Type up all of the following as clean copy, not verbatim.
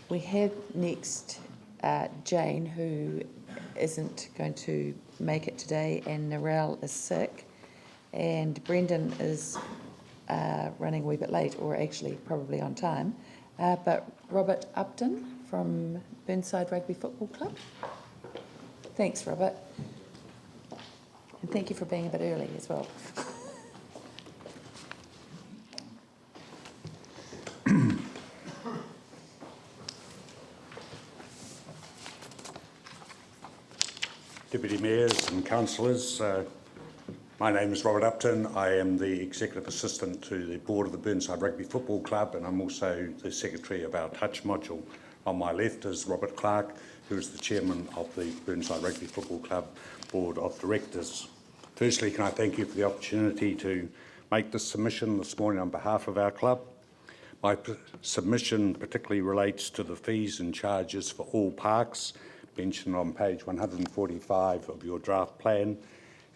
We have next Jane, who isn't going to make it today, and Narelle is sick, and Brendan is running a wee bit late, or actually probably on time, but Robert Upton from Burnside Rugby Football Club. Thanks, Robert, and thank you for being a bit early as well. Deputy Mayors and Councillors, my name is Robert Upton. I am the Executive Assistant to the Board of the Burnside Rugby Football Club, and I'm also the Secretary of our Touch module. On my left is Robert Clark, who is the Chairman of the Burnside Rugby Football Club Board of Directors. Firstly, can I thank you for the opportunity to make this submission this morning on behalf of our club. My submission particularly relates to the fees and charges for all parks mentioned on page 145 of your draft plan,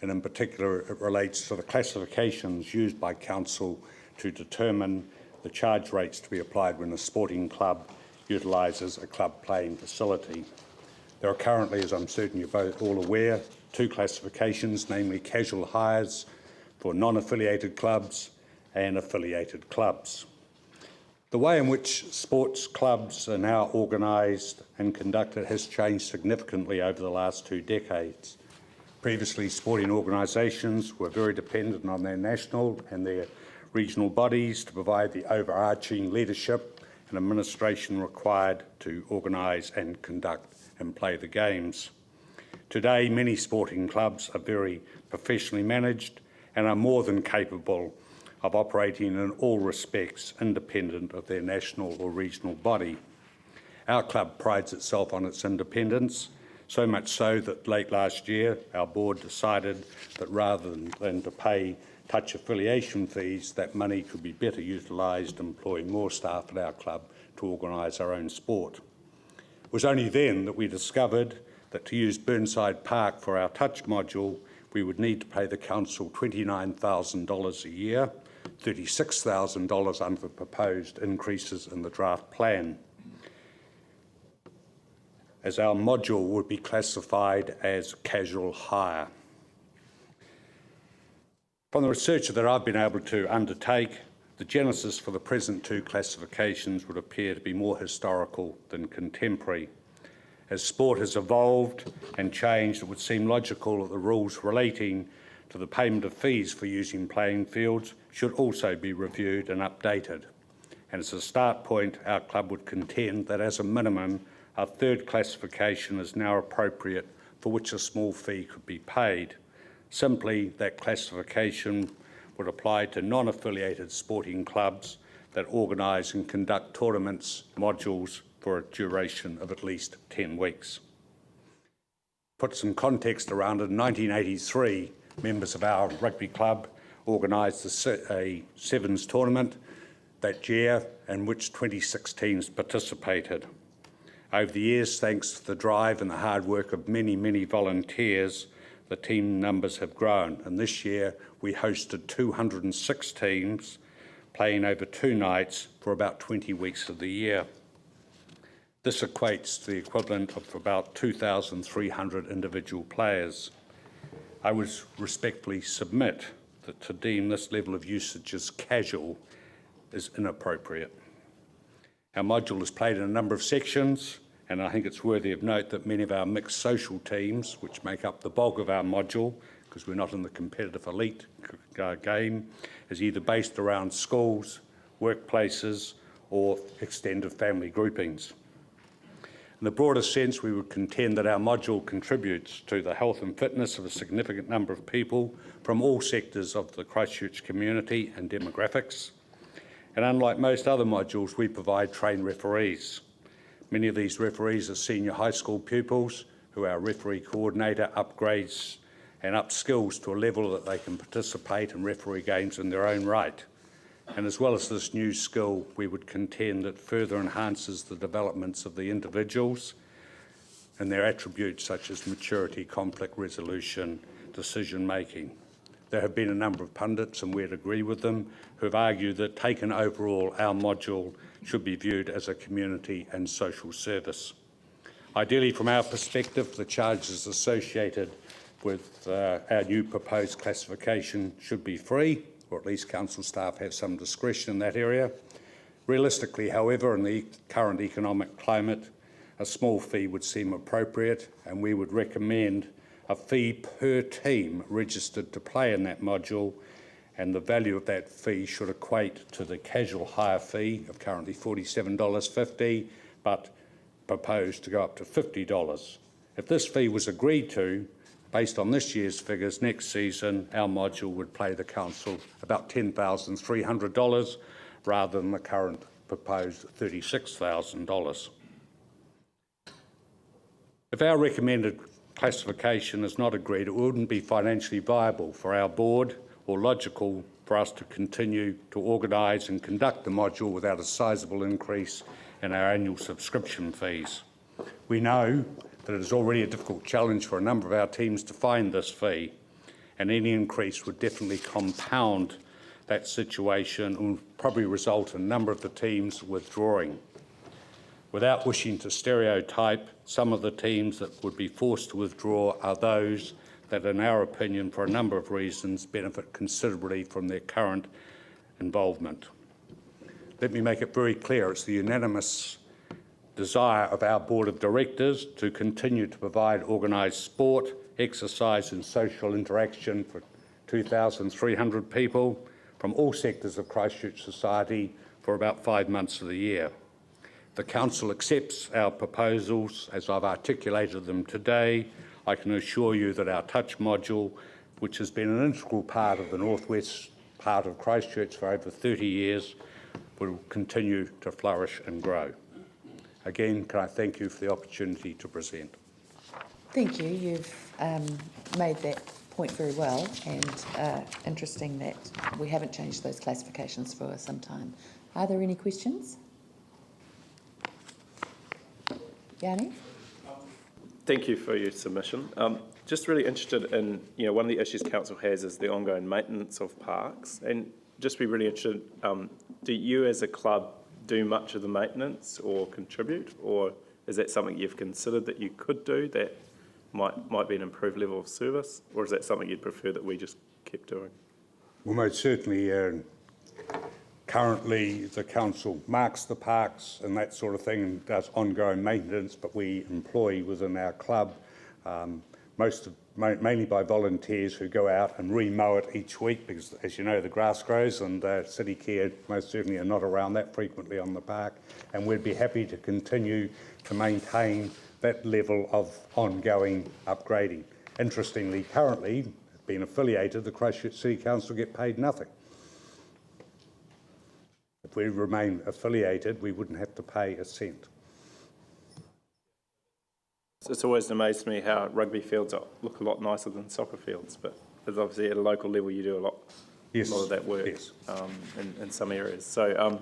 and in particular it relates to the classifications used by Council to determine the charge rates to be applied when a sporting club utilises a club playing facility. There are currently, as I'm certain you're both all aware, two classifications, namely casual hires for non-affiliated clubs and affiliated clubs. The way in which sports clubs are now organised and conducted has changed significantly over the last 2 decades. Previously, sporting organisations were very dependent on their national and their regional bodies to provide the overarching leadership and administration required to organise and conduct and play the games. Today, many sporting clubs are very professionally managed and are more than capable of operating in all respects independent of their national or regional body. Our club prides itself on its independence, so much so that late last year our board decided that rather than to pay touch affiliation fees, that money could be better utilised employing more staff at our club to organise our own sport. It was only then that we discovered that to use Burnside Park for our touch module, we would need to pay the council $29,000 a year, $36,000 under the proposed increases in the draft plan, as our module would be classified as casual hire. From the research that I've been able to undertake, the genesis for the present two classifications would appear to be more historical than contemporary. As sport has evolved and changed, it would seem logical that the rules relating to the payment of fees for using playing fields should also be reviewed and updated. And as a start point, our club would contend that as a minimum, a third classification is now appropriate for which a small fee could be paid. Simply, that classification would apply to non-affiliated sporting clubs that organise and conduct tournaments modules for a duration of at least 10 weeks. Put some context around it, in 1983, members of our rugby club organised a Sevens tournament that year in which 26 teams participated. Over the years, thanks to the drive and the hard work of many, many volunteers, the team numbers have grown, and this year we hosted 206 teams playing over 2 nights for about 20 weeks of the year. This equates to the equivalent of about 2,300 individual players. I would respectfully submit that to deem this level of usage as casual is inappropriate. Our module is played in a number of sections, and I think it's worthy of note that many of our mixed social teams, which make up the bulk of our module, because we're not in the competitive elite game, is either based around schools, workplaces, or extended family groupings. In the broader sense, we would contend that our module contributes to the health and fitness of a significant number of people from all sectors of the Christchurch community and demographics. And unlike most other modules, we provide trained referees. Many of these referees are senior high school pupils who our referee coordinator upgrades and upskills to a level that they can participate in referee games in their own right. And as well as this new skill, we would contend that further enhances the developments of the individuals and their attributes such as maturity, conflict resolution, decision making. There have been a number of pundits, and we'd agree with them, who have argued that taken overall, our module should be viewed as a community and social service. Ideally, from our perspective, the charges associated with our new proposed classification should be free, or at least council staff have some discretion in that area. Realistically, however, in the current economic climate, a small fee would seem appropriate, and we would recommend a fee per team registered to play in that module, and the value of that fee should equate to the casual hire fee of currently $47.50, but proposed to go up to $50. If this fee was agreed to, based on this year's figures, next season our module would pay the council about $10,300 rather than the current proposed $36,000. If our recommended classification is not agreed, it wouldn't be financially viable for our board or logical for us to continue to organise and conduct the module without a sizable increase in our annual subscription fees. We know that it is already a difficult challenge for a number of our teams to find this fee, and any increase would definitely compound that situation and would probably result in a number of the teams withdrawing. Without wishing to stereotype, some of the teams that would be forced to withdraw are those that, in our opinion, for a number of reasons, benefit considerably from their current involvement. Let me make it very clear, it's the unanimous desire of our Board of Directors to continue to provide organised sport, exercise and social interaction for 2,300 people from all sectors of Christchurch society for about 5 months of the year. The Council accepts our proposals as I've articulated them today. I can assure you that our touch module, which has been an integral part of the northwest part of Christchurch for over 30 years, will continue to flourish and grow. Again, can I thank you for the opportunity to present. Thank you. You've made that point very well, and interesting that we haven't changed those classifications for some time. Are there any questions? Yanni? Thank you for your submission. Just really interested in, one of the issues council has is the ongoing maintenance of parks, and just be really interested, do you as a club do much of the maintenance or contribute, or is that something you've considered that you could do that might be an improved level of service, or is that something you'd prefer that we just kept doing? Well, most certainly, currently the council marks the parks and that sort of thing and does ongoing maintenance, but we employ within our club mainly by volunteers who go out and re-mow it each week because, as you know, the grass grows, and city care most certainly are not around that frequently on the park, and we'd be happy to continue to maintain that level of ongoing upgrading. Interestingly, currently, being affiliated, the Christchurch City Council get paid nothing. If we remain affiliated, we wouldn't have to pay a cent. It's always amazed me how rugby fields look a lot nicer than soccer fields, but there's obviously at a local level you do a lot of that work in some areas. So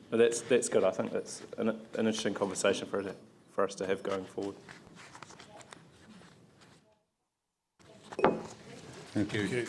but that's good. I think that's an interesting conversation for us to have going forward. Thank you.